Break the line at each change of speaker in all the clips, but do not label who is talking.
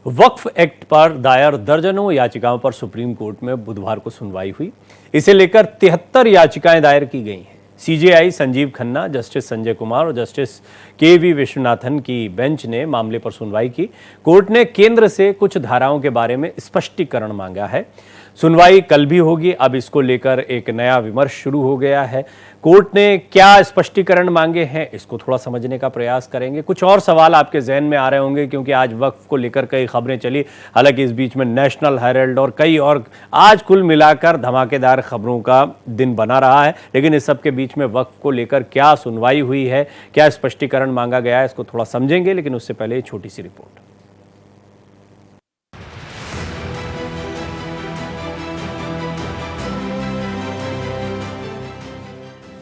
वक्फ act पर दायर दर्जनों याचिकाओं पर सुप्रीम कोर्ट में बुधवार को सुनवाई हुई। इसे लेकर 73 याचिकाएं दायर की गई हैं। सीजेआई संजीव खन्ना, जस्टिस संजय कुमार और जस्टिस केवी विश्वनाथन की बेंच ने मामले पर सुनवाई की। कोर्ट ने केंद्र से कुछ धाराओं के बारे में स्पष्टीकरण मांगा है। सुनवाई कल भी होगी। अब इसको लेकर एक नया विमर्श शुरू हो गया है। कोर्ट ने क्या स्पष्टीकरण मांगे हैं, इसको थोड़ा समझने का प्रयास करेंगे। कुछ और सवाल आपके जहन में आ रहे होंगे क्योंकि आज वक्फ को लेकर कई खबरें चली। हालांकि इस बीच में नेशनल हेराल्ड और कई और आज कुल मिलाकर धमाकेदार खबरों का दिन बना रहा है। लेकिन इस सब के बीच में वक्फ को लेकर क्या सुनवाई हुई है, क्या स्पष्टीकरण मांगा गया है, इसको थोड़ा समझेंगे। लेकिन उससे पहले एक छोटी सी रिपोर्ट।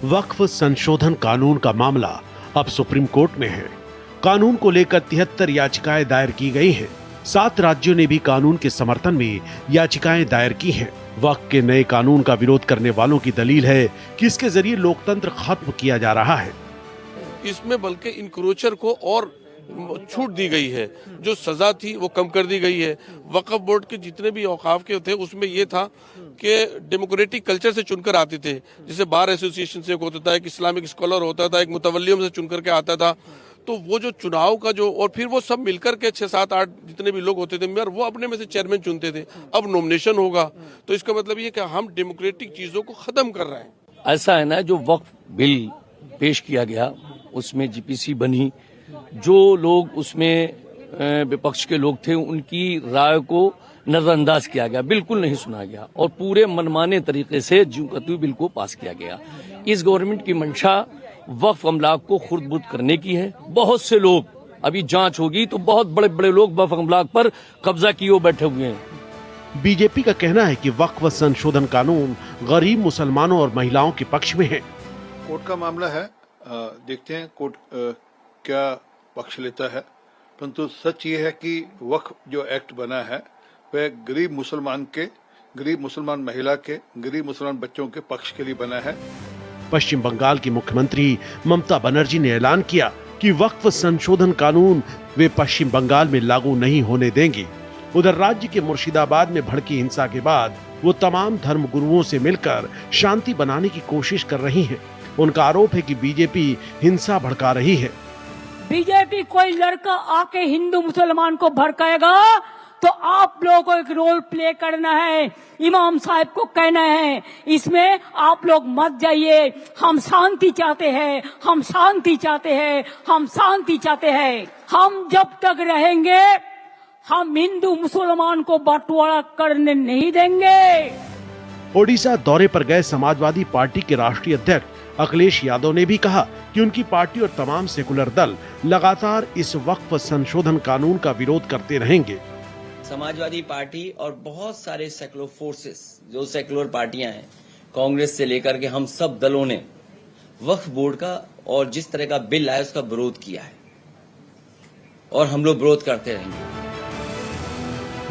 वक्फ संशोधन कानून का मामला अब सुप्रीम कोर्ट में है। कानून को लेकर 73 याचिकाएं दायर की गई हैं। 7 राज्यों ने भी कानून के समर्थन में याचिकाएं दायर की हैं। वक्फ के नए कानून का विरोध करने वालों की दलील है कि इसके जरिए लोकतंत्र खत्म किया जा रहा है।
इसमें बल्कि इंक्रोचर को और छूट दी गई है, जो सजा थी वो कम कर दी गई है। वक्फ बोर्ड के जितने भी औकाफ के थे उसमें ये था कि डेमोक्रेटिक कल्चर से चुनकर आते थे, जैसे बार एसोसिएशन से होता था, एक इस्लामिक स्कॉलर होता था, एक मुतवल्लियों से चुनकर के आता था। तो वो जो चुनाव का जो, और फिर वो सब मिलकर के 6, 7, 8 जितने भी लोग होते थे मेयर, वो अपने में से चेयरमैन चुनते थे। अब नॉमिनेशन होगा, तो इसका मतलब ये कि हम डेमोक्रेटिक चीजों को खत्म कर रहे हैं।
ऐसा है ना, जो वक्फ बिल पेश किया गया उसमें जीपीसी बनी, जो लोग उसमें विपक्ष के लोग थे उनकी राय को नजरअंदाज किया गया, बिल्कुल नहीं सुना गया और पूरे मनमाने तरीके से ज्यों बिल को पास किया गया। इस गवर्नमेंट की मंशा वक्फ अमलाक को खुर्द-बुर्द करने की है। बहुत से लोग, अभी जांच होगी तो बहुत बड़े बड़े लोग वक्फ अमलाक पर कब्जा किए बैठे हुए हैं।
बीजेपी का कहना है कि वक्फ संशोधन कानून गरीब मुसलमानों और महिलाओं के पक्ष में है।
कोर्ट का मामला है, देखते हैं कोर्ट क्या पक्ष लेता है। परंतु सच ये है कि वक्फ जो एक्ट बना है वह गरीब मुसलमान महिला के, गरीब मुसलमान बच्चों के पक्ष के लिए बना है।
पश्चिम बंगाल की मुख्यमंत्री ममता बनर्जी ने ऐलान किया कि वक्फ संशोधन कानून वे पश्चिम बंगाल में लागू नहीं होने देंगी। उधर राज्य के मुर्शिदाबाद में भड़की हिंसा के बाद वो तमाम धर्म गुरुओं से मिलकर शांति बनाने की कोशिश कर रही हैं। उनका आरोप है कि बीजेपी हिंसा भड़का रही है।
बीजेपी कोई लड़का आके हिंदू मुसलमान को भड़काएगा तो आप लोगों को एक रोल प्ले करना है, इमाम साहब को कहना है इसमें आप लोग मत जाइए, हम शांति चाहते हैं, हम शांति चाहते हैं, हम शांति चाहते हैं। हम जब तक रहेंगे हम हिंदू मुसलमान को बंटवारा करने नहीं देंगे।
ओडिशा दौरे पर गए समाजवादी पार्टी के राष्ट्रीय अध्यक्ष अखिलेश यादव ने भी कहा कि उनकी पार्टी और तमाम सेकुलर दल लगातार इस वक्फ संशोधन कानून का विरोध करते रहेंगे।
समाजवादी पार्टी और बहुत सारे सेकुलर फोर्सेस, जो सेकुलर पार्टियां हैं, कांग्रेस से लेकर के हम सब दलों ने वक्फ बोर्ड का और जिस तरह का बिल आया उसका विरोध किया है और हम लोग विरोध करते रहेंगे।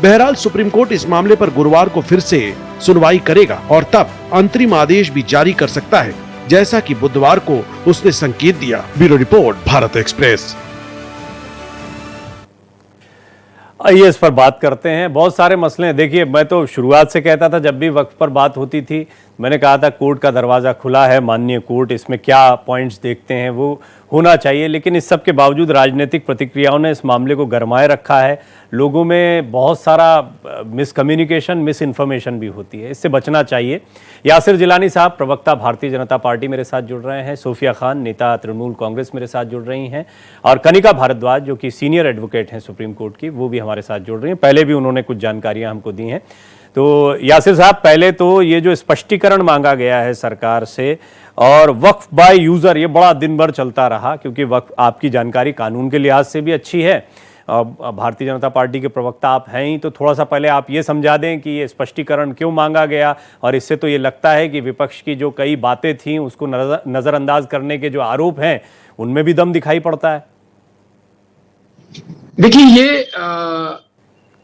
बहरहाल सुप्रीम कोर्ट इस मामले पर गुरुवार को फिर से सुनवाई करेगा और तब अंतरिम आदेश भी जारी कर सकता है, जैसा कि बुधवार को उसने संकेत दिया। Bureau report, Bharat express.
आइए इस पर बात करते हैं। बहुत सारे मसले हैं। देखिए, मैं तो शुरुआत से कहता था, जब भी वक्फ पर बात होती थी मैंने कहा था कोर्ट का दरवाज़ा खुला है, माननीय कोर्ट इसमें क्या पॉइंट्स देखते हैं वो होना चाहिए। लेकिन इस सब के बावजूद राजनीतिक प्रतिक्रियाओं ने इस मामले को गरमाए रखा है। लोगों में बहुत सारा मिसकम्युनिकेशन, मिस इन्फॉर्मेशन भी होती है, इससे बचना चाहिए। यासिर जिलानी साहब, प्रवक्ता भारतीय जनता पार्टी, मेरे साथ जुड़ रहे हैं। सोफिया खान, नेता तृणमूल कांग्रेस, मेरे साथ जुड़ रही हैं। और कनिका भारद्वाज, जो कि सीनियर एडवोकेट हैं सुप्रीम कोर्ट की, वो भी हमारे साथ जुड़ रही हैं। पहले भी उन्होंने कुछ जानकारियां हमको दी हैं। तो यासिर साहब, पहले तो ये जो स्पष्टीकरण मांगा गया है सरकार से और वक्फ बाय यूजर, ये बड़ा दिन भर चलता रहा क्योंकि वक्फ, आपकी जानकारी कानून के लिहाज से भी अच्छी है, भारतीय जनता पार्टी के प्रवक्ता आप हैं ही, तो थोड़ा सा पहले आप ये समझा दें कि ये स्पष्टीकरण क्यों मांगा गया। और इससे तो ये लगता है कि विपक्ष की जो कई बातें थीं उसको नजरअंदाज करने के जो आरोप हैं उनमें भी दम दिखाई पड़ता है।
देखिए, ये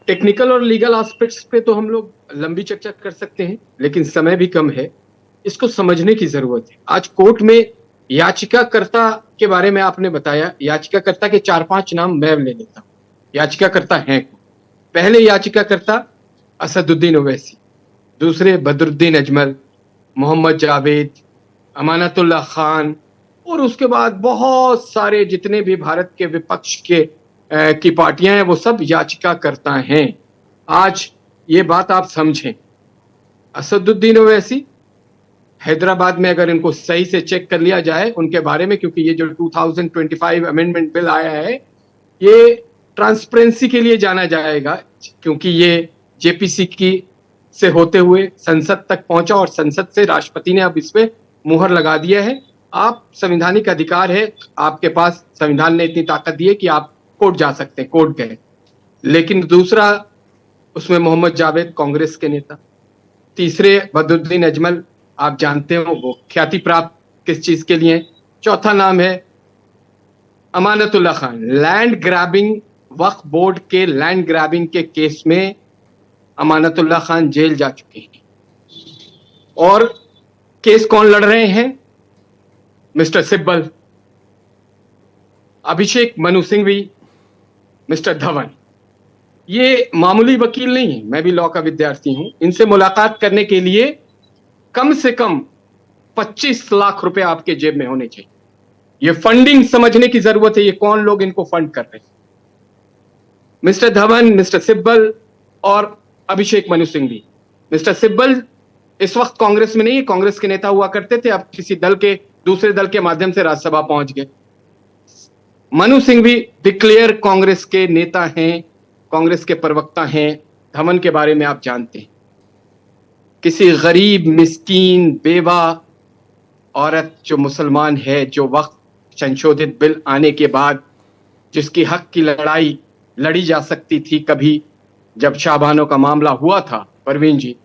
टेक्निकल और लीगल एस्पेक्ट्स पे तो हम लोग लंबी चर्चा कर सकते हैं, लेकिन समय भी कम है, इसको समझने की जरूरत है। आज कोर्ट में याचिकाकर्ता के बारे में आपने बताया, याचिकाकर्ता के 4-5 नाम मैं ले लेता हूं। याचिकाकर्ता हैं, पहले याचिकाकर्ता असदुद्दीन ओवैसी, दूसरे बदरुद्दीन अजमल, मोहम्मद जावेद, अमानतुल्लाह खान, और उसके बाद बहुत सारे जितने भी भारत के विपक्ष के की पार्टियां हैं वो सब याचिकाकर्ता हैं। आज ये बात आप समझें, असदुद्दीन ओवैसी हैदराबाद में अगर इनको सही से चेक कर लिया जाए उनके बारे में, क्योंकि ये जो 2025 अमेंडमेंट बिल आया है ये ट्रांसपेरेंसी के लिए जाना जाएगा, क्योंकि ये जेपीसी की से होते हुए संसद तक पहुंचा और संसद से राष्ट्रपति ने अब इसमें मुहर लगा दिया है। आप संवैधानिक अधिकार है आपके पास, संविधान ने इतनी ताकत दी है कि आप कोर्ट जा सकते हैं, कोर्ट गए। लेकिन दूसरा उसमें मोहम्मद जावेद कांग्रेस के नेता, तीसरे बदरुद्दीन अजमल आप जानते हो वो ख्याति प्राप्त किस चीज के लिए, चौथा नाम है अमानतुल्लाह खान, लैंड ग्रैबिंग, वक्फ बोर्ड के लैंड ग्रैबिंग के केस में अमानतुल्लाह खान जेल जा चुके हैं। और केस कौन लड़ रहे हैं? Mister Sibal, Abhishek Manu Singhvi, mister Dhawan. ये मामूली वकील नहीं है, मैं भी लॉ का विद्यार्थी हूं। इनसे मुलाकात करने के लिए कम से कम 25 लाख रुपए आपके जेब में होने चाहिए। ये फंडिंग समझने की जरूरत है, ये कौन लोग इनको फंड कर रहे हैं। मिस्टर धवन, मिस्टर सिब्बल और अभिषेक मनु सिंघवी। मिस्टर सिब्बल इस वक्त कांग्रेस में नहीं है, कांग्रेस के नेता हुआ करते थे, अब किसी दल के दूसरे दल के माध्यम से राज्यसभा पहुंच गए। मनु सिंघवी डिक्लेयर कांग्रेस के नेता हैं, कांग्रेस के प्रवक्ता हैं। धवन के बारे में आप जानते हैं, किसी गरीब मिस्कीन बेवा औरत जो मुसलमान है, जो वक्त संशोधित बिल आने के बाद जिसकी हक की लड़ाई लड़ी जा सकती थी, कभी जब शाहबानो का मामला हुआ था परवीन जी,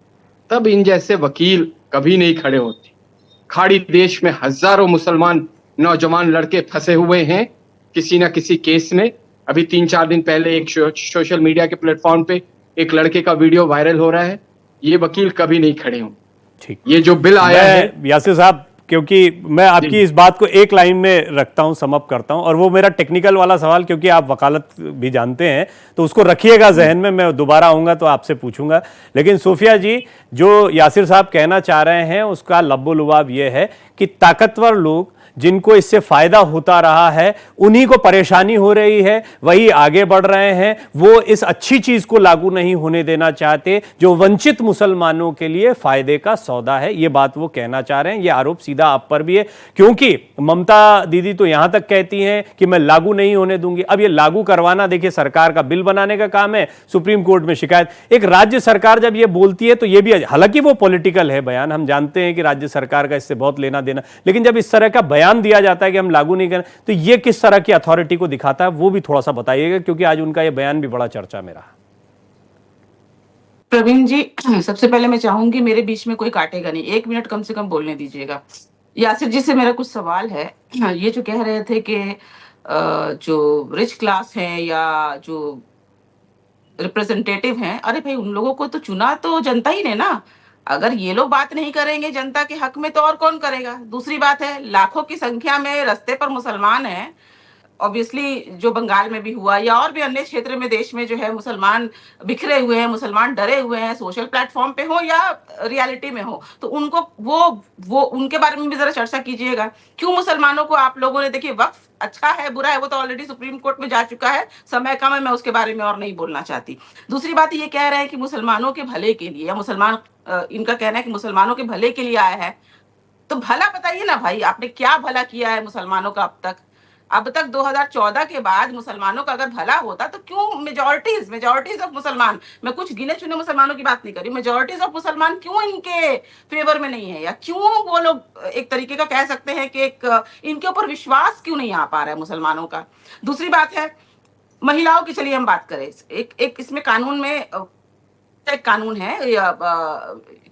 तब इन जैसे वकील कभी नहीं खड़े होते। खाड़ी देश में हजारों मुसलमान नौजवान लड़के फंसे हुए हैं किसी ना किसी केस में। अभी 3-4 दिन पहले एक सोशल मीडिया के प्लेटफॉर्म पे एक लड़के का वीडियो वायरल हो रहा है। ये वकील कभी नहीं खड़े हों।
ठीक,
ये जो बिल आया है,
यासिर साहब, क्योंकि मैं आपकी इस बात को एक लाइन में रखता हूं, समअप करता हूं, और वो मेरा टेक्निकल वाला सवाल, क्योंकि आप वकालत भी जानते हैं तो उसको रखिएगा जहन में, मैं दोबारा आऊंगा तो आपसे पूछूंगा। लेकिन सोफिया जी, जो यासिर साहब कहना चाह रहे हैं उसका लब्बो-लुबाब ये है कि ताकतवर लोग जिनको इससे फायदा होता रहा है उन्हीं को परेशानी हो रही है, वही आगे बढ़ रहे हैं। वो इस अच्छी चीज को लागू नहीं होने देना चाहते जो वंचित मुसलमानों के लिए फायदे का सौदा है। ये बात वो कहना चाह रहे हैं। ये आरोप सीधा आप पर भी है, क्योंकि ममता दीदी तो यहां तक कहती हैं कि मैं लागू नहीं होने दूंगी। अब ये लागू करवाना, देखिए, सरकार का बिल बनाने का काम है, सुप्रीम कोर्ट में शिकायत। एक राज्य सरकार जब ये बोलती है तो ये भी, हालांकि वो पॉलिटिकल है बयान, हम जानते हैं कि राज्य सरकार का इससे बहुत लेना देना, लेकिन जब इस तरह का बयान दिया जाता है कि हम लागू नहीं करें तो ये किस तरह की अथॉरिटी को दिखाता है, वो भी थोड़ा सा बताइएगा, क्योंकि आज उनका ये बयान भी बड़ा चर्चा में रहा।
प्रवीण जी, सबसे पहले मैं चाहूंगी मेरे बीच में कोई काटेगा नहीं, 1 मिनट कम से कम बोलने दीजिएगा। यासिर जी से मेरा कुछ सवाल है। ये जो कह रहे थे कि जो रिच क्लास है या जो रिप्रेजेंटेटिव हैं, अरे भाई उन लोगों को तो चुना तो जनता ही ने ना। अगर ये लोग बात नहीं करेंगे जनता के हक में तो और कौन करेगा। दूसरी बात है, लाखों की संख्या में रास्ते पर मुसलमान हैं। ऑब्वियसली जो बंगाल में भी हुआ या और भी अन्य क्षेत्र में देश में जो है मुसलमान बिखरे हुए हैं, मुसलमान डरे हुए हैं, सोशल प्लेटफॉर्म पे हो या रियलिटी में हो, तो उनको वो उनके बारे में भी जरा चर्चा कीजिएगा। क्यों मुसलमानों को आप लोगों ने, देखिए वक्फ अच्छा है बुरा है वो तो ऑलरेडी सुप्रीम कोर्ट में जा चुका है, समय कम है, मैं उसके बारे में और नहीं बोलना चाहती। दूसरी बात ये कह रहे हैं कि मुसलमानों के भले के लिए, या मुसलमान, इनका कहना है कि मुसलमानों के भले के लिए आया है। तो भला बताइए ना भाई, आपने क्या भला किया है मुसलमानों का अब तक 2014 के बाद मुसलमानों का अगर भला होता तो क्यों मेजॉरिटीज ऑफ मुसलमान, मैं कुछ गिने चुने मुसलमानों की बात नहीं कर रही, मेजॉरिटीज ऑफ मुसलमान क्यों इनके फेवर में नहीं है, या क्यों वो लोग एक तरीके का कह सकते हैं कि एक इनके ऊपर विश्वास क्यों नहीं आ पा रहा है मुसलमानों का। दूसरी बात है महिलाओं की, चलिए हम बात करें, एक इसमें कानून में एक कानून है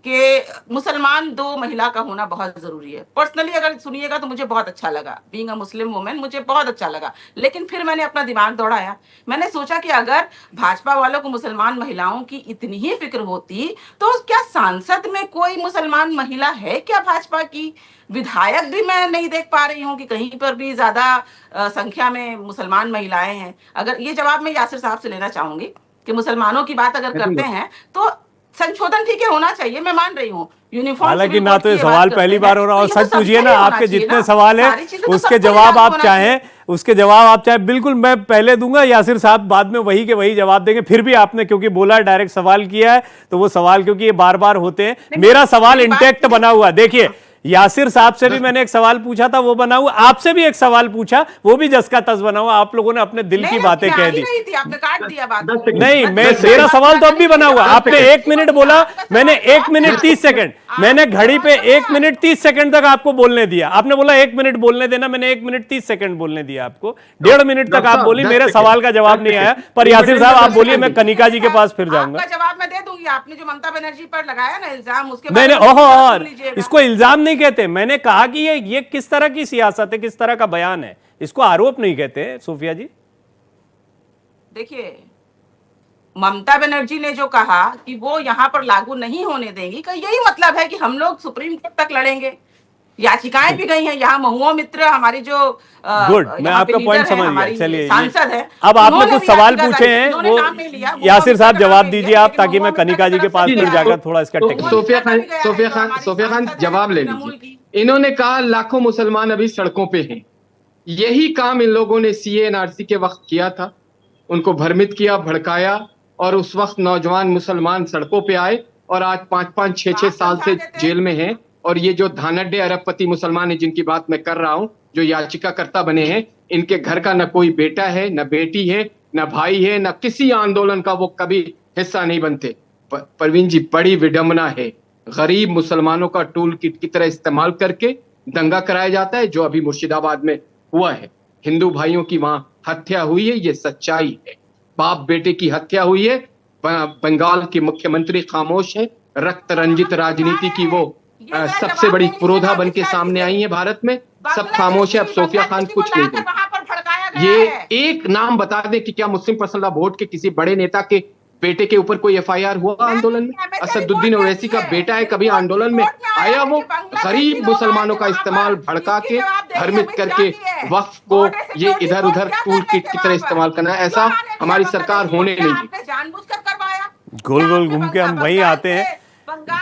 कि मुसलमान 2 महिला का होना बहुत जरूरी है। पर्सनली अगर सुनिएगा तो मुझे बहुत अच्छा लगा, बीइंग अ मुस्लिम वुमेन मुझे बहुत अच्छा लगा। लेकिन फिर मैंने अपना दिमाग दौड़ाया, मैंने सोचा कि अगर भाजपा वालों को मुसलमान महिलाओं की इतनी ही फिक्र होती तो क्या सांसद में कोई मुसलमान महिला है क्या भाजपा की? विधायक भी मैं नहीं देख पा रही हूँ कि कहीं पर भी ज्यादा संख्या में मुसलमान महिलाएं हैं। अगर ये जवाब मैं यासिर साहब से लेना चाहूंगी कि मुसलमानों की बात अगर करते हैं तो संशोधन ठीक है होना चाहिए, मैं मान रही हूँ। यूनिफॉर्म
हालांकि ना तो ये सवाल पहली बार हो रहा, और सच पूछिए ना, आपके जितने सवाल है उसके जवाब आप चाहें बिल्कुल मैं पहले दूंगा, यासिर साहब बाद में वही के वही जवाब देंगे। फिर भी आपने क्योंकि बोला, डायरेक्ट सवाल किया है, तो वो सवाल क्योंकि ये बार बार होते हैं, मेरा सवाल इंटैक्ट बना हुआ। देखिए यासिर साहब से भी मैंने एक सवाल पूछा था, वो बना हुआ, आपसे भी एक सवाल पूछा, वो भी जस का तस बना हुआ। आप लोगों ने अपने दिल की बातें कह दी।
आपने काट दिया बात।
नहीं, मेरा सवाल तो अब भी बना हुआ। आपने 1 मिनट बोला, मैंने 1 मिनट 30 सेकंड, मैंने घड़ी पे 1 मिनट 30 सेकंड तक आपको बोलने दिया। आपने बोला 1 मिनट बोलने देना, मैंने 1 मिनट 30 सेकंड बोलने दिया आपको। 1.5 मिनट तक आप बोली, मेरे सवाल का जवाब नहीं आया। पर यासिर साहब आप बोलिए, मैं कनिका जी के पास फिर जाऊंगा।
जवाब मैं दे दूंगी। आपने जो ममता बनर्जी पर लगाया ना इल्जाम, उसके
मैंने और इसको इल्जाम नहीं कहते, मैंने कहा कि ये किस तरह की सियासत है, किस तरह का बयान है, इसको आरोप नहीं कहते। सोफिया जी
देखिए, ममता बनर्जी ने जो कहा कि वो यहाँ पर लागू नहीं होने देंगी, का यही मतलब है कि हम लोग सुप्रीम कोर्ट तक लड़ेंगे। याचिकाएं भी गई हैं यहाँ। महुआ मित्र हमारी जो
गुड, मैं आपका पॉइंट समझ गया। चलिए,
सांसद है,
अब आपने कुछ सवाल पूछे हैं, वो यासिर साहब जवाब दीजिए आप, ताकि मैं कनिका जी के पास फिर जाकर थोड़ा इसका टेक्निक।
सोफिया खान जवाब ले लीजिए। इन्होंने कहा लाखों मुसलमान अभी सड़कों पे हैं। यही काम इन लोगों ने CA/NRC के वक्त किया था, उनको भ्रमित किया, भड़काया, और उस वक्त नौजवान मुसलमान सड़कों पे आए और आज 5-5, 6-6 साल से जेल में हैं। और ये जो धानड्डे अरबपति मुसलमान है जिनकी बात मैं कर रहा हूं, जो याचिकाकर्ता बने हैं, इनके घर का न कोई बेटा है, न बेटी है, न भाई है, न किसी आंदोलन का वो कभी हिस्सा नहीं बनते। परवीन जी, बड़ी विडंबना है, गरीब मुसलमानों का टूल किट की तरह इस्तेमाल करके दंगा कराया जाता है, जो अभी मुर्शिदाबाद में हुआ है। हिंदू भाइयों की वहां हत्या हुई है, ये सच्चाई है। बाप बेटे की हत्या हुई है। बंगाल के मुख्यमंत्री खामोश है। रक्त रंजित राजनीति की वो सबसे बड़ी पुरोधा बन के सामने आई है भारत में, सब खामोश है। अब सोफिया खान कुछ नहीं बोली। ये एक नाम बता दें कि क्या मुस्लिम पर्सनल लॉ बोर्ड के किसी बड़े नेता के बेटे के ऊपर कोई FIR हुआ आंदोलन में? असदुद्दीन ओवैसी का बेटा है, कभी आंदोलन में आया? वो गरीब मुसलमानों का इस्तेमाल भड़का के, भ्रमित करके वक्फ को ये इधर उधर टूल किट की तरह इस्तेमाल करना, ऐसा हमारी सरकार होने नहीं दी।
गोल गोल घूम के हम वहीं आते हैं।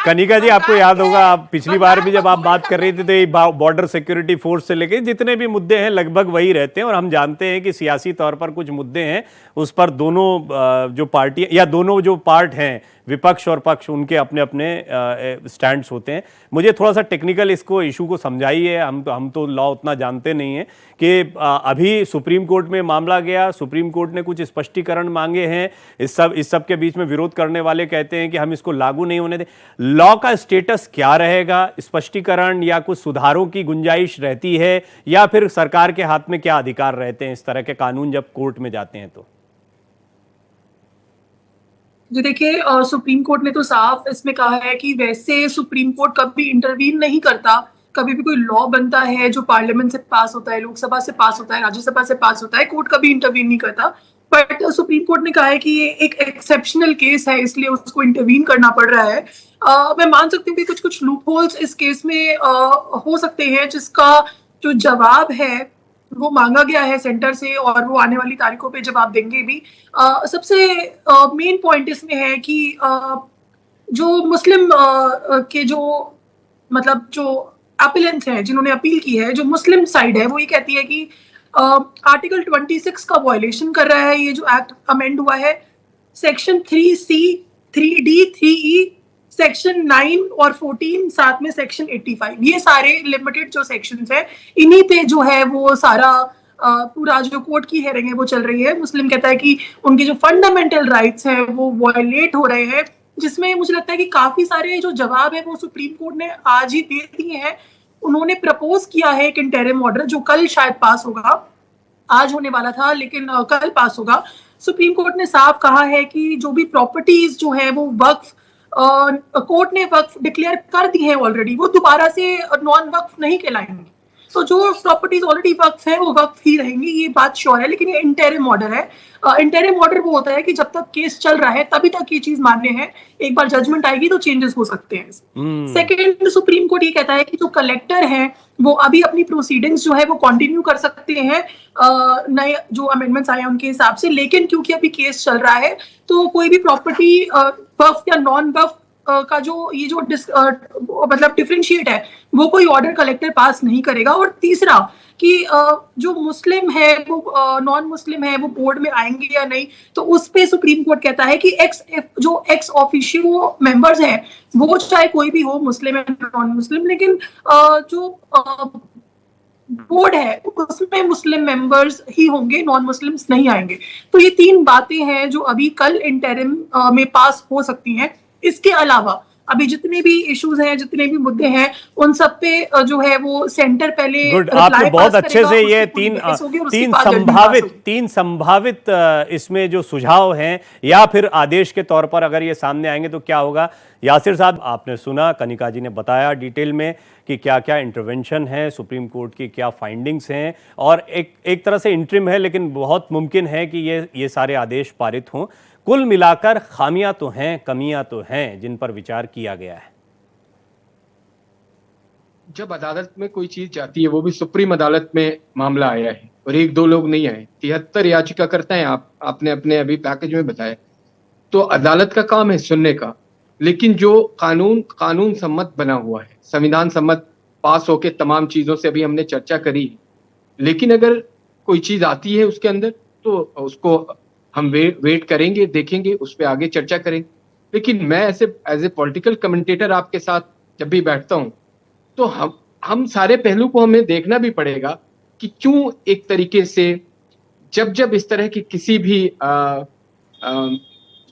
कनिका जी, आपको याद होगा, आप पिछली बार भी जब आप बात कर रही थी, तो ये बॉर्डर सिक्योरिटी फोर्स से लेकर जितने भी मुद्दे हैं लगभग वही रहते हैं। और हम जानते हैं कि सियासी तौर पर कुछ मुद्दे हैं, उस पर दोनों जो पार्टी या दोनों जो पार्ट हैं, विपक्ष और पक्ष, उनके अपने अपने स्टैंड्स होते हैं। मुझे थोड़ा सा टेक्निकल इसको इशू को समझाइए। हम तो लॉ उतना जानते नहीं हैं कि अभी सुप्रीम कोर्ट में मामला गया, सुप्रीम कोर्ट ने कुछ स्पष्टीकरण मांगे हैं। इस सब के बीच में विरोध करने वाले कहते हैं कि हम इसको लागू नहीं होने दें। लॉ का स्टेटस क्या रहेगा? स्पष्टीकरण या कुछ सुधारों की गुंजाइश रहती है, या फिर सरकार के हाथ में क्या अधिकार रहते हैं इस तरह के कानून जब कोर्ट में जाते हैं? तो
जी देखिए, सुप्रीम कोर्ट ने तो साफ इसमें कहा है कि वैसे सुप्रीम कोर्ट कभी इंटरवीन नहीं करता। कभी भी कोई लॉ बनता है जो पार्लियामेंट से पास होता है, लोकसभा से पास होता है, राज्यसभा से पास होता है, कोर्ट कभी इंटरवीन नहीं करता। बट सुप्रीम कोर्ट ने कहा है कि ये एक एक्सेप्शनल केस है, इसलिए उसको इंटरवीन करना पड़ रहा है। मैं मान सकती हूँ कि कुछ कुछ लूप होल्स इस केस में हो सकते हैं, जिसका जो जवाब है वो मांगा गया है सेंटर से, और वो आने वाली तारीखों पे जवाब देंगे भी। सबसे मेन पॉइंट इसमें है कि जो मुस्लिम के जो मतलब जो अपीलेंट्स हैं, जिन्होंने अपील की है, जो मुस्लिम साइड है, वो ये कहती है कि आर्टिकल 26 का वायलेशन कर रहा है ये जो एक्ट अमेंड हुआ है। Section 3C, 3D, 3E, section 9 और 14, साथ में सेक्शन 85, ये सारे लिमिटेड जो सेक्शंस है, इन्हीं पे जो है वो सारा पूरा जो कोर्ट की हेयरिंग है वो चल रही है। मुस्लिम कहता है कि उनके जो फंडामेंटल राइट्स हैं वो वायलेट हो रहे हैं, जिसमें मुझे लगता है कि काफी सारे जो जवाब है वो सुप्रीम कोर्ट ने आज ही दे दिए हैं। उन्होंने प्रपोज किया है एक इंटरिम ऑर्डर जो कल शायद पास होगा, आज होने वाला था लेकिन कल पास होगा। सुप्रीम कोर्ट ने साफ कहा है कि जो भी प्रॉपर्टीज जो है वो वक्फ, कोर्ट ने वक्फ डिक्लेयर कर दी है ऑलरेडी, वो दोबारा से नॉन वक्फ नहीं कहलाएंगी। तो जो प्रॉपर्टीज ऑलरेडी वक्फ है वो वक्फ ही रहेंगी, ये बात श्योर है। लेकिन ये इंटरिम ऑर्डर है। इंटरिम ऑर्डर वो होता है कि जब तक केस चल रहा है तभी तक ये चीज मान्य है, एक बार जजमेंट आएगी तो चेंजेस हो सकते हैं। सेकेंड, सुप्रीम कोर्ट ये कहता है कि जो कलेक्टर है वो अभी अपनी प्रोसीडिंग्स जो है वो कंटिन्यू कर सकते हैं नए जो अमेंडमेंट्स आए हैं उनके हिसाब से। लेकिन क्योंकि अभी केस चल रहा है तो कोई भी प्रॉपर्टी वक्फ या नॉन वक्फ का जो ये जो मतलब डिफरेंशिएट है वो कोई ऑर्डर कलेक्टर पास नहीं करेगा। और तीसरा कि जो मुस्लिम है वो नॉन मुस्लिम है वो बोर्ड में आएंगे या नहीं, तो उस पे सुप्रीम कोर्ट कहता है कि एक्स ऑफिशियो मेंबर्स हैं वो चाहे कोई भी हो, मुस्लिम है नॉन मुस्लिम, लेकिन जो बोर्ड है उसमें मुस्लिम मेंबर्स ही होंगे, नॉन मुस्लिम्स नहीं आएंगे। तो ये 3 बातें हैं जो अभी कल इंटरिम में पास हो सकती हैं। इसके अलावा अभी जितने भी इश्यूज हैं, जितने भी मुद्दे हैं, उन सब पे जो है वो सेंटर पहले
गुड, आपने बहुत अच्छे से ये तीन संभावित इसमें जो सुझाव हैं या फिर आदेश के तौर पर अगर ये सामने आएंगे तो क्या होगा। यासिर साहब, आपने सुना, कनिका जी ने बताया डिटेल में कि क्या क्या इंटरवेंशन है, सुप्रीम कोर्ट की क्या फाइंडिंग्स हैं, और एक तरह से इंटरिम है लेकिन बहुत मुमकिन है कि ये सारे आदेश पारित हों। कुल मिलाकर खामियां तो हैं, कमियां तो हैं जिन पर विचार किया गया है।
जब अदालत में कोई चीज जाती है, वो भी सुप्रीम अदालत में मामला आया है और 1-2 लोग नहीं आए, 73 याचिकाकर्ता हैं, आपने अपने अभी पैकेज में बताया। तो अदालत का काम है सुनने का, लेकिन जो कानून सम्मत बना हुआ है, संविधान सम्मत पास होके तमाम चीजों से अभी हमने चर्चा करी, लेकिन अगर कोई चीज आती है उसके अंदर तो उसको हम वेट करेंगे, देखेंगे, उस पर आगे चर्चा करेंगे। लेकिन मैं ऐसे एज ए पॉलिटिकल कमेंटेटर आपके साथ जब भी बैठता हूं तो हम सारे पहलू को हमें देखना भी पड़ेगा कि क्यों एक तरीके से जब इस तरह की किसी भी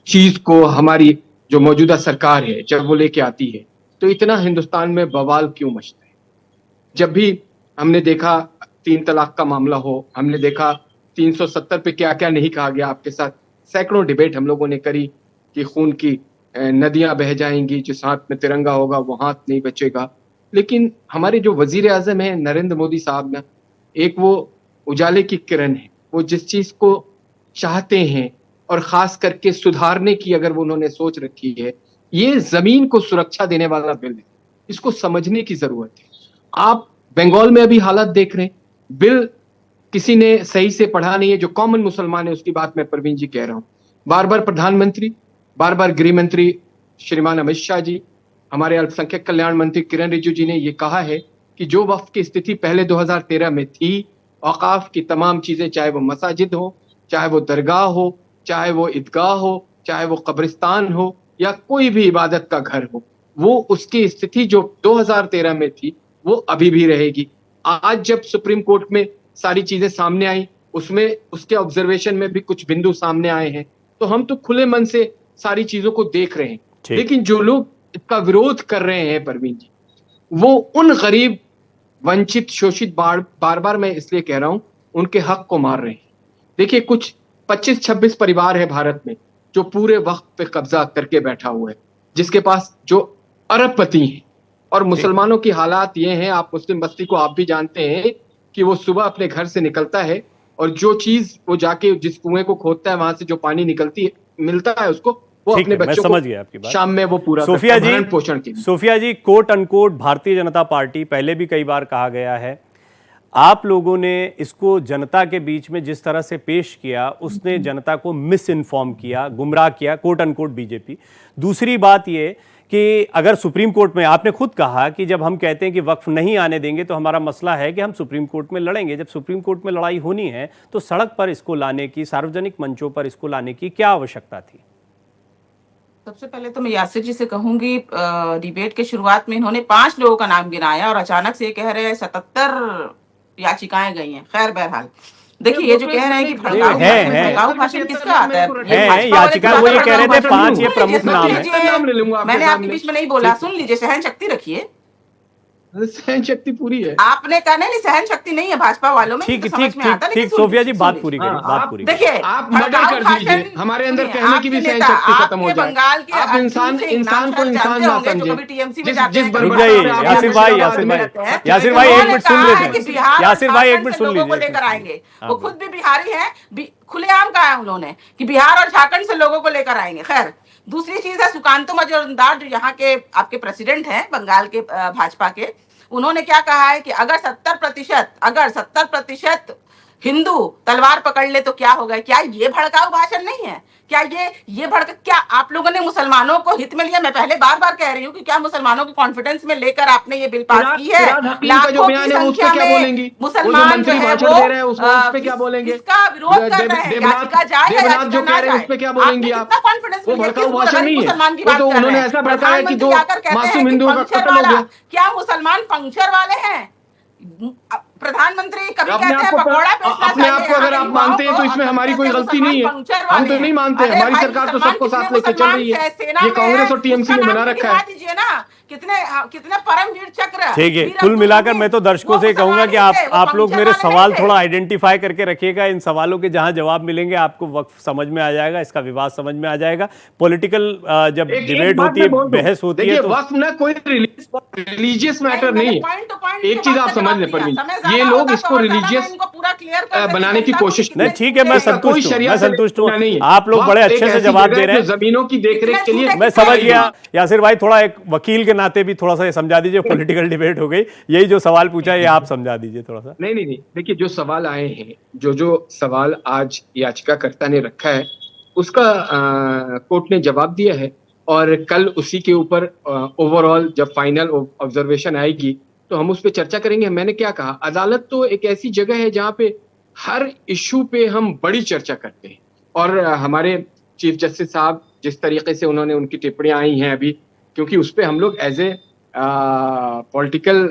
चीज को हमारी जो मौजूदा सरकार है जब वो लेके आती है तो इतना हिंदुस्तान में बवाल क्यों मचता है। जब भी हमने देखा 3 तलाक का मामला हो, हमने देखा 370 पे क्या क्या नहीं कहा गया, आपके साथ सैकड़ों डिबेट हम लोगों ने करी कि खून की नदियां बह जाएंगी, जिस हाथ में तिरंगा होगा वो हाथ नहीं बचेगा। लेकिन हमारे जो वजीर आजम है नरेंद्र मोदी साहब ना, एक वो उजाले की किरण है, वो जिस चीज को चाहते हैं और खास करके सुधारने की अगर वो उन्होंने सोच रखी है, ये जमीन को सुरक्षा देने वाला बिल है, इसको समझने की जरूरत है। आप बंगाल में अभी हालात देख रहे हैं, बिल किसी ने सही से पढ़ा नहीं है, जो कॉमन मुसलमान है उसकी बात मैं परवीन जी कह रहा हूँ। बार बार प्रधानमंत्री, बार बार गृह मंत्री श्रीमान अमित शाह जी, हमारे अल्पसंख्यक कल्याण मंत्री किरण रिजिजू जी ने ये कहा है कि जो वक्फ की स्थिति पहले 2013 में थी, औकाफ की तमाम चीजें, चाहे वो मसाजिद हो, चाहे वो दरगाह हो, चाहे वो ईदगाह हो, चाहे वो कब्रिस्तान हो या कोई भी इबादत का घर हो, वो उसकी स्थिति जो 2013 में थी वो अभी भी रहेगी। आज जब सुप्रीम कोर्ट में सारी चीजें सामने आई, उसमें उसके ऑब्जर्वेशन में भी कुछ बिंदु सामने आए हैं, तो हम तो खुले मन से सारी चीजों को देख रहे हैं। लेकिन जो लोग इसका विरोध कर रहे हैं परवीन जी, वो उन गरीब, वंचित, शोषित, बार बार मैं इसलिए कह रहा हूं, उनके हक को मार रहे हैं। देखिए, कुछ 25-26 परिवार है भारत में जो पूरे वक्त पे कब्जा करके बैठा हुआ है, जिसके पास जो अरबपति हैं। और मुसलमानों की हालात ये हैं, आप मुस्लिम बस्ती को आप भी जानते हैं कि वो सुबह अपने घर से निकलता है और जो चीज वो जाके जिस कुएं को खोदता है वहां से जो पानी निकलती है मिलता है उसको, वो अपने बच्चों को शाम में वो पूरा
सोफिया जी,
भरण पोषण के लिए।
सोफिया जी, quote unquote Bharatiya Janata party, पहले भी कई बार कहा गया है, आप लोगों ने इसको जनता के बीच में जिस तरह से पेश किया, उसने जनता को मिस इन्फॉर्म किया, गुमराह किया, कोट अनकोट बीजेपी। दूसरी बात ये कि अगर सुप्रीम कोर्ट में, आपने खुद कहा कि जब हम कहते हैं कि वक्फ नहीं आने देंगे तो हमारा मसला है कि हम सुप्रीम कोर्ट में लड़ेंगे। जब सुप्रीम कोर्ट में लड़ाई होनी है तो सड़क पर इसको लाने की, सार्वजनिक मंचों पर इसको लाने की क्या आवश्यकता थी?
सबसे पहले तो मैं यासिर जी से कहूंगी, डिबेट के शुरुआत में इन्होंने 5 लोगों का नाम गिनाया और अचानक से ये कह रहे हैं 77 याचिकाएं गई हैं। खैर, बहरहाल देखिए, ये जो कह रहे हैं कि भड़काऊ भाषण किसका आता है,
याचिका वो ये कह रहे थे 5 ये प्रमुख नाम है।
मैंने आपके बीच में नहीं बोला, सुन लीजिए, सहन शक्ति रखिए।
सहन शक्ति पूरी है।
आपने कहा नहीं, सहन शक्ति नहीं है भाजपा वालों में,
ठीक
ये तो
ठीक
समझ में आता,
ठीक
लेकिन
ठीक सोफिया जी बात पूरी करिए,
हाँ,
बात
आप
पूरी करिए।
देखिए
आप मर्डर कर दीजिए, हमारे अंदर कहने की भी सहन शक्ति खत्म हो जाए।
बंगाल के
आप इंसान को इंसान ना समझे।
रुक जाइए यासिर भाई, यासिर भाई एक मिनट सुन लेते हैं। यासिर भाई एक मिनट सुन लीजिए।
लेकर आएंगे, वो खुद भी बिहारी हैं, खुलेआम कहा है उन्होंने कि बिहार और झारखंड से लोगों को लेकर आएंगे। खैर, दूसरी चीज है सुकांतो मजूमदार, जो यहाँ के आपके प्रेसिडेंट हैं बंगाल के भाजपा के, उन्होंने क्या कहा है कि अगर 70% हिंदू तलवार पकड़ ले तो क्या होगा। क्या ये भड़काऊ भाषण नहीं है? क्या क्या आप लोगों ने मुसलमानों को हित में लिया? मैं पहले बार बार कह रही हूँ कि क्या मुसलमानों को कॉन्फिडेंस में लेकर आपने ये बिल पास की है? लाखों की संख्या में मुसलमान जो है वो
क्या बोलेंगे?
इसका विरोध कर रहे हैं। याचिका जाए या याचिका ना जाए,
उस पे क्या बोलेंगी आप?
कितना कॉन्फिडेंस
वो भड़काऊ भाषण नहीं है।
मुसलमान की
वो
बात
तो
कर
उन्होंने
रहे
ऐसा
हैं।
भड़काया कि दो
प्रधानमंत्री आकर कहते
मासूम
हैं कि
हिंदुओं का
पंक्चर
कत्ल हो
वाला,
गया।
क्या मुसलमान पंक्चर वाले हैं? प्रधानमंत्री कभी
अपने
कहते हैं
आप को
पकौड़ा बेचना
अपने आप
चाहिए,
को अगर आप
युवाओं
मानते हैं तो
को,
इसमें
अब
हमारी कोई
कहते हैं
गलती नहीं है।
मुसलमान पंक्चर
हम तो
वाले
नहीं
हैं।
मानते,
अरे
हमारी
भाई,
सरकार तो
मुसलमान
सबको साथ
कितने
लेके चल रही
मुसलमान
है।
सेना
ये
में
कांग्रेस और
है,
टीएमसी ने
उसका
बना
नाम
रखा
गिनवा
है।
दीजिए ना, कितने परमवीर चक्र।
ठीक है,
वीर
कुल
अब्दुल
मिलाकर
हमीद,
मैं तो दर्शकों
वो
से कहूंगा कि
मुसलमान ही थे, वो
आप लोग
पंक्चर
मेरे
वाले
सवाल
नहीं थे।
थोड़ा आइडेंटिफाई करके रखिएगा। इन सवालों के जहां जवाब मिलेंगे आपको वक्त समझ में आ जाएगा, इसका विवाद समझ में आ जाएगा। पॉलिटिकल जब डिबेट होती है, बहस होती है, तो
वक्त ना कोई रिलीजियस मैटर नहीं है। एक चीज आप समझ लें परवीन, ये लोग इसको रिलीजियस बनाने की कोशिश
नहीं, ठीक है, मैं संतुष्ट हूँ, मैं संतुष्ट हूँ।
नहीं है।
आप लोग बड़े अच्छे से जवाब दे रहे हैं।
जमीनों की देखरेख के लिए
मैं समझ गया। यासिर भाई, थोड़ा एक वकील के नाते भी थोड़ा सा ये समझा दीजिए, पॉलिटिकल डिबेट हो गई, यही जो सवाल पूछा ये आप समझा दीजिए थोड़ा सा।
नहीं, देखिए जो सवाल आए हैं, जो सवाल आज याचिकाकर्ता ने रखा है, उसका कोर्ट ने जवाब दिया है और कल उसी के ऊपर ओवरऑल जब फाइनल ऑब्जर्वेशन आएगी तो हम उस पर चर्चा करेंगे। मैंने क्या कहा, अदालत तो एक ऐसी जगह है जहाँ पे हर इशू पे हम बड़ी चर्चा करते हैं और हमारे चीफ जस्टिस साहब जिस तरीके से उन्होंने उनकी टिप्पणियां आई हैं अभी, क्योंकि उस पर हम लोग as a political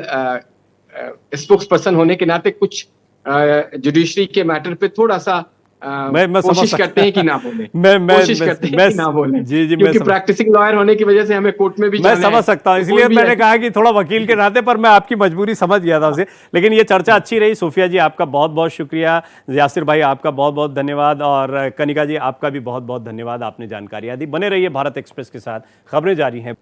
spokesperson होने के नाते कुछ जुडिशरी के मैटर पे थोड़ा सा
मैं
कोशिश करते हैं कि ना बोले, कोशिश करते हैं कि ना बोले,
जी,
क्योंकि प्रैक्टिसिंग लॉयर होने की वजह से हमें कोर्ट में भी
मैं समझ सकता हूँ, इसलिए मैंने कहा कि थोड़ा वकील के नाते, पर मैं आपकी मजबूरी समझ गया था उसे। लेकिन ये चर्चा अच्छी रही। सोफिया जी आपका बहुत बहुत शुक्रिया, यासिर भाई आपका बहुत बहुत धन्यवाद और कनिका जी आपका भी बहुत बहुत धन्यवाद, आपने जानकारियां दी। बने रहिए भारत एक्सप्रेस के साथ, खबरें जारी हैं।